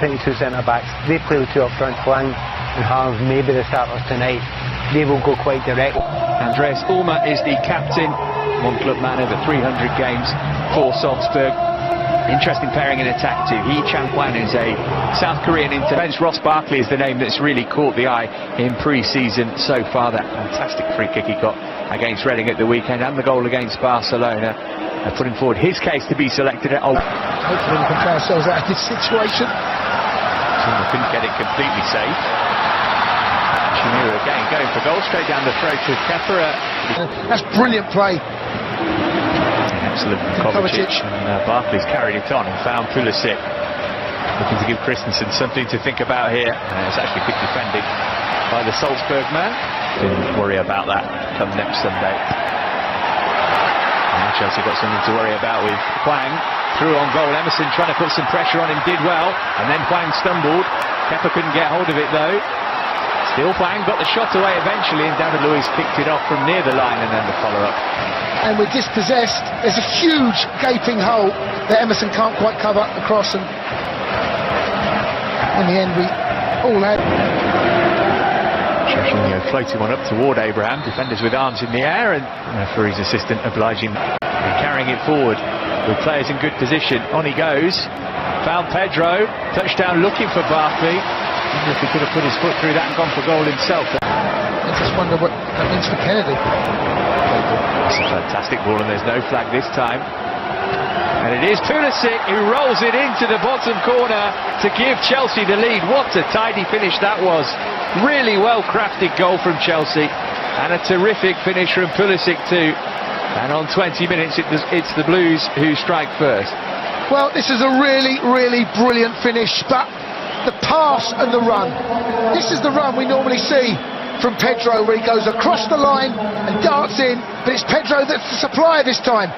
22 centre-backs. They play with two up front, Hwang and Harv, maybe the starters tonight. They will go quite direct. Andreas Ulmer is the captain, one club man over 300 games for Salzburg. Interesting pairing in attack too. Hee Chang-Hwan is a South Korean intervention. Ross Barkley is the name that's really caught the eye in pre-season so far. That fantastic free kick he got against Reading at the weekend and the goal against Barcelona, putting forward his case to be selected at Old. Hopefully we can play ourselves out of this situation. We couldn't get it completely safe. Shimiru again going for goal, straight down the throat of Kepera. That's brilliant play. Excellent from Kovacic, and Barkley's carried it on and found Pulisic, looking to give Christensen something to think about here. It's actually good defending by the Salzburg man. Didn't worry about that come next Sunday. And Chelsea got something to worry about with Hwang. Through on goal, Emerson trying to put some pressure on him, did well, and then Hwang stumbled. Kepa couldn't get hold of it though. Still Hwang got the shot away eventually, and David Luiz picked it off from near the line, and then the follow-up. And we're dispossessed. There's a huge gaping hole that Emerson can't quite cover across, and in the end we all had. Jorginho floating one up toward Abraham, defenders with arms in the air, and referee's assistant obliging and carrying it forward with players in good position. On he goes, found Pedro, touchdown looking for Barkley. I wonder if he could have put his foot through that and gone for goal himself. I just wonder what that means for Kennedy. It's a fantastic ball, and there's no flag this time. And it is Pulisic who rolls it into the bottom corner to give Chelsea the lead. What a tidy finish that was. Really well crafted goal from Chelsea, and a terrific finish from Pulisic too. And on 20 minutes it's the Blues who strike first. Well, this is a really, really brilliant finish, but the pass and the run. This is the run we normally see from Pedro, where he goes across the line and darts in, but it's Pedro that's the supplier this time.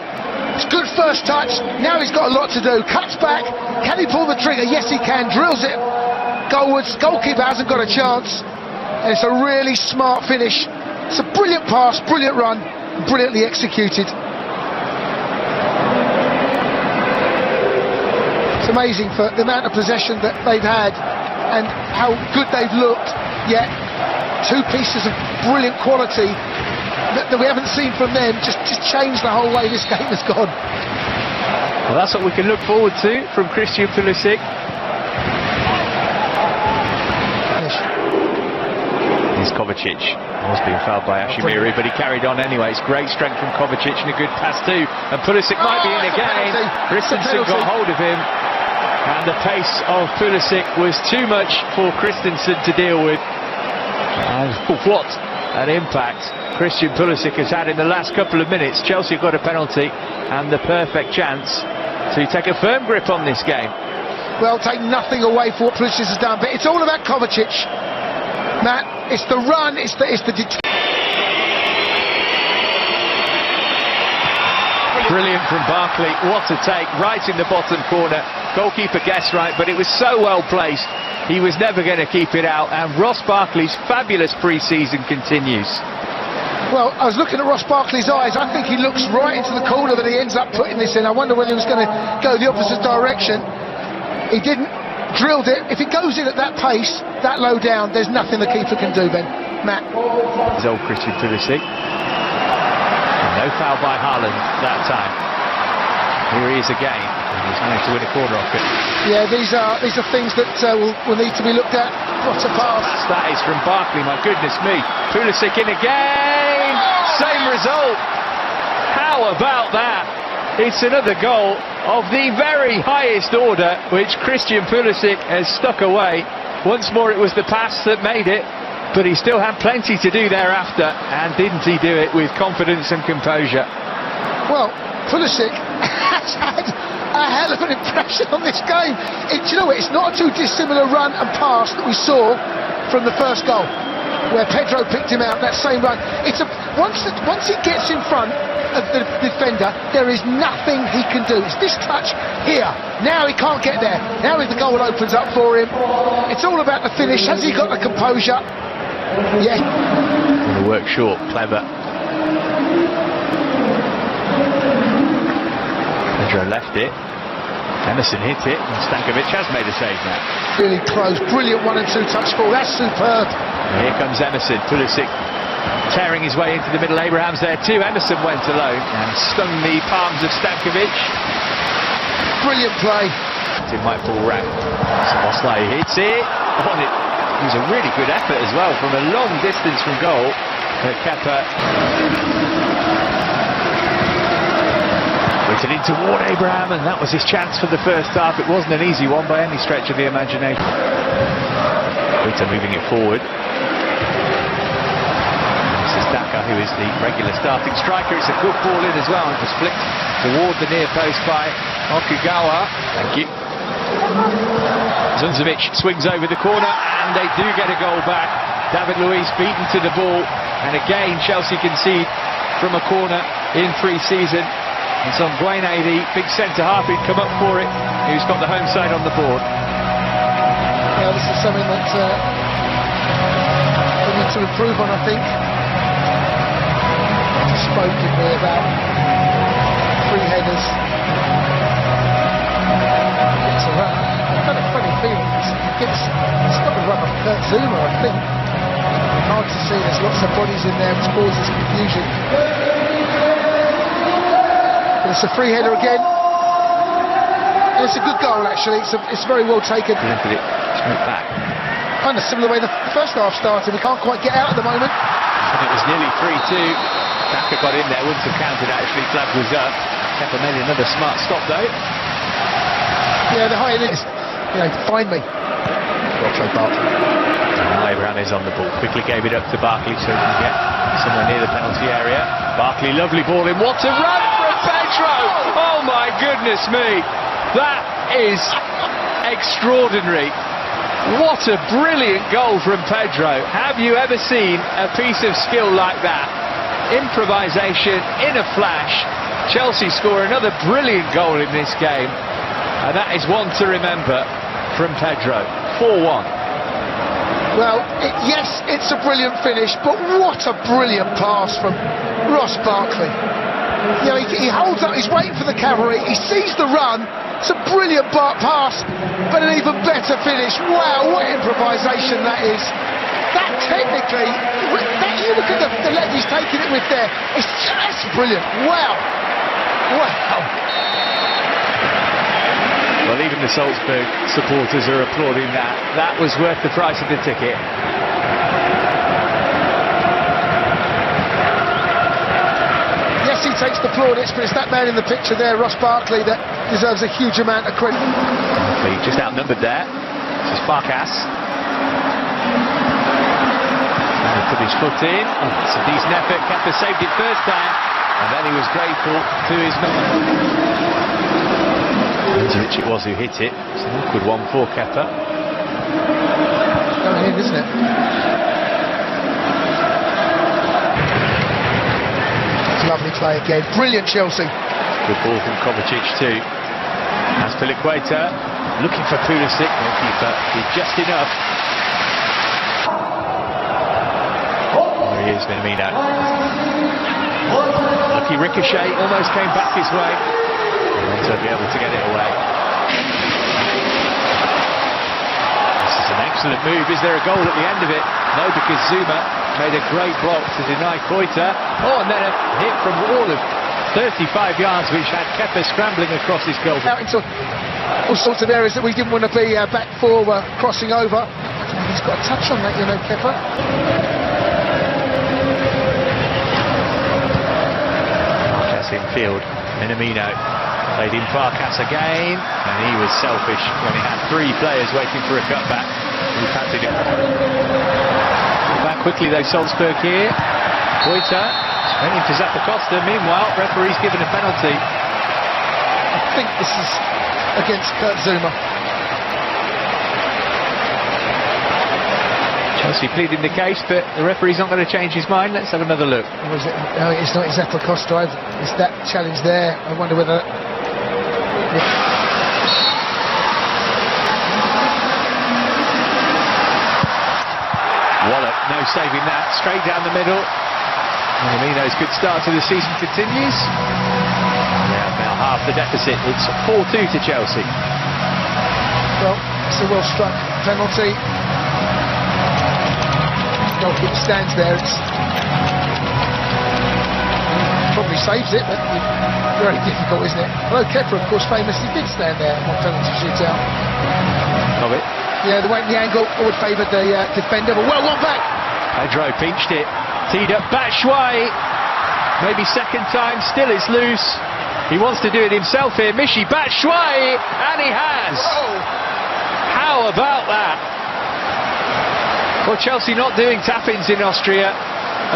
It's good first touch, now he's got a lot to do. Cuts back, can he pull the trigger? Yes he can, drills it goalwards, goalkeeper hasn't got a chance, and it's a really smart finish. It's a brilliant pass, brilliant run, brilliantly executed. It's amazing for the amount of possession that they've had and how good they've looked, yet two pieces of brilliant quality that we haven't seen from them just changed the whole way this game has gone. Well, that's what we can look forward to from Christian Pulisic. Here's Kovacic. Was being fouled by Ashimiru, but he carried on anyway. It's great strength from Kovacic and a good pass too. And Pulisic might be in again. Christensen got hold of him, and the pace of Pulisic was too much for Christensen to deal with. And what an impact Christian Pulisic has had in the last couple of minutes. Chelsea have got a penalty and the perfect chance to take a firm grip on this game. Well, take nothing away for what Pulisic has done, but it's all about Kovacic, Matt. It's the run, it's the brilliant from Barkley. What a take, right in the bottom corner. Goalkeeper guessed right, but it was so well placed. He was never going to keep it out, and Ross Barkley's fabulous pre-season continues. Well, I was looking at Ross Barkley's eyes. I think he looks right into the corner that he ends up putting this in. I wonder whether he was going to go the opposite direction. He didn't. Drilled it. If it goes in at that pace, that low down, there's nothing the keeper can do, Ben. Matt. His old Christian Pulisic. No foul by Haaland that time. Here he is again. He's managed to win a corner off it. Yeah, these are things that will need to be looked at. What a pass. That is from Barkley, my goodness me. Pulisic in again. Same result. How about that? It's another goal of the very highest order, which Christian Pulisic has stuck away. Once more it was the pass that made it, but he still had plenty to do thereafter, and didn't he do it with confidence and composure? Well, Pulisic has had a hell of an impression on this game. Do you know what? It's not a too dissimilar run and pass that we saw from the first goal, where Pedro picked him out. That same run. It's once he gets in front of the defender, there is nothing he can do. It's this touch here. Now he can't get there. Now the goal opens up for him. It's all about the finish. Has he got the composure? Yeah. Going to work short, clever. Pedro left it. Emerson hit it, and Stankovic has made a save now. Really close, brilliant 1 and 2 touch ball, that's superb. And here comes Emerson, Pulisic tearing his way into the middle. Abraham's there too. Emerson went alone and stung the palms of Stankovic. Brilliant play. It might fall round. Szoboszlai hits it. On it. It was a really good effort as well from a long distance from goal. Kepa waited in toward Abraham, and that was his chance for the first half. It wasn't an easy one by any stretch of the imagination. Kepa moving it forward. Who is the regular starting striker. It's a good ball in as well, and just flicked toward the near post by Okugawa. Thank you. Zunzovic swings over the corner, and they do get a goal back. David Luiz beaten to the ball, and again Chelsea concede from a corner in pre-season. And so Guaine, the big centre-half who'd come up for it, who's got the home side on the board. Yeah, this is something that we need to improve on, I think. Spoke to me about 3 headers. It's a run. I've got a funny feeling it's got the run of Kurt Zouma, I think. Hard to see, there's lots of bodies in there which causes confusion. But it's a free header again. And it's a good goal actually, it's very well taken. Look at it, straight back. Kind of similar way the first half started, we can't quite get out at the moment. And it was nearly 3-2. Daka got in there, wouldn't have counted actually, flag was up. Kepa made another smart stop though. Yeah, the high end is, find me. Abraham is on the ball, quickly gave it up to Barkley so he can get somewhere near the penalty area. Barkley, lovely ball in, what a run from Pedro! Oh my goodness me, that is extraordinary. What a brilliant goal from Pedro. Have you ever seen a piece of skill like that? Improvisation in a flash. Chelsea score another brilliant goal in this game, and that is one to remember from Pedro. 4-1. Well, yes, it's a brilliant finish, but what a brilliant pass from Ross Barkley. He holds up, he's waiting for the cavalry, he sees the run. It's a brilliant pass, but an even better finish. Wow, what improvisation that is. That technically, you look at the leg he's taking it with there, it's just brilliant. Wow. Wow. Well, even the Salzburg supporters are applauding that. That was worth the price of the ticket. Yes, he takes the plaudits, but it's that man in the picture there, Ross Barkley, that deserves a huge amount of credit. Just outnumbered there. This is Farkas. Put his foot in. It's a decent effort. Kepa saved it first time, and then he was grateful to his number. Pulisic it was who hit it. It's an awkward one for Kepa. Going in, isn't it? It's lovely play again. Brilliant Chelsea. Good ball from Kovacic too. As Piliqueta looking for Pulisic. The keeper did just enough. Here's Minamino. Lucky ricochet, almost came back his way. To be able to get it away. This is an excellent move. Is there a goal at the end of it? No, because Zouma made a great block to deny Koita. Oh, and then a hit from all of 35 yards, which had Kepa scrambling across his goal. Out into all sorts of areas that we didn't want to be back for, crossing over. He's got a touch on that, Kepa. In field, Minamino played in Farkas again, and he was selfish when he had 3 players waiting for a cutback. He patted it back quickly though. Salzburg here. Koita waiting for Zappacosta. Meanwhile, referee's given a penalty. I think this is against Kurt Zouma. Chelsea pleading the case, but the referee's not going to change his mind. Let's have another look. No, it's not exactly Costa. It's that challenge there. I wonder whether... Wallop, no saving that. Straight down the middle. Minamino's good start to the season continues. Yeah, now half the deficit. It's 4-2 to Chelsea. Well, it's a well-struck penalty. Goalkeeper stands there. It's probably saves it, but very difficult, isn't it? Although Kepa, of course, famously did stand there on penalty shootout. Of it. Yeah, the way the angle would favour the defender, but well, one back. Pedro pinched it, teed up Batshuayi. Maybe second time, still it's loose. He wants to do it himself here. Michy Batshuayi, and he has. Oh. How about that? Well, Chelsea not doing tap-ins in Austria.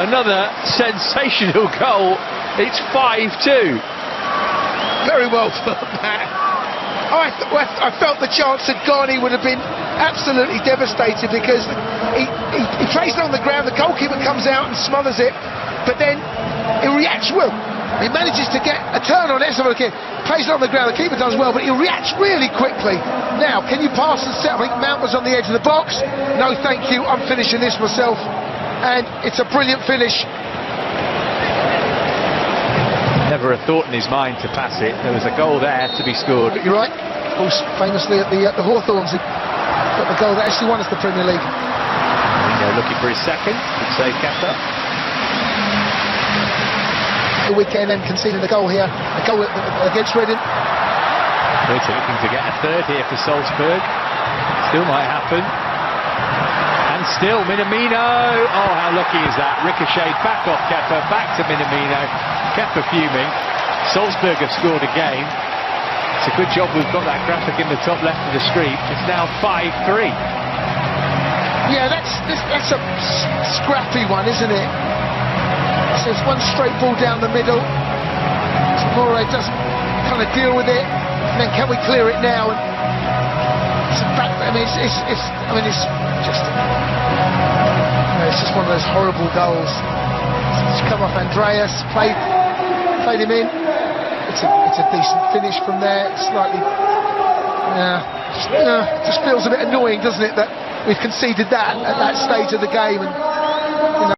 Another sensational goal. It's 5-2. Very well done, Matt. I felt the chance had gone. He would have been absolutely devastated because he plays it on the ground. The goalkeeper comes out and smothers it, but then he reacts well. He manages to get a turn on it. Plays it on the ground. The keeper does well, but he reacts really quickly. Now, can you pass and set? I think Mount was on the edge of the box. No, thank you. I'm finishing this myself. And it's a brilliant finish. Never a thought in his mind to pass it. There was a goal there to be scored. You're right. Of course, famously at the Hawthorns, he got the goal that actually won us the Premier League. Looking for his second. Good save, Kepa. The weekend and conceding the goal here. A goal against Reading. Looking to get a third here for Salzburg. Still might happen. And still Minamino. Oh, how lucky is that? Ricocheted back off Kepa, back to Minamino. Kepa fuming. Salzburg have scored again. It's a good job we've got that graphic in the top left of the screen. It's now 5-3. Yeah, that's a scrappy one, isn't it? So it's one straight ball down the middle. Zamora doesn't kind of deal with it. And then can we clear it now? And it's a back. I mean, it's just one of those horrible goals. It's come off Andreas, played him in. It's a decent finish from there. It's slightly, just feels a bit annoying, doesn't it, that we've conceded that at that stage of the game. And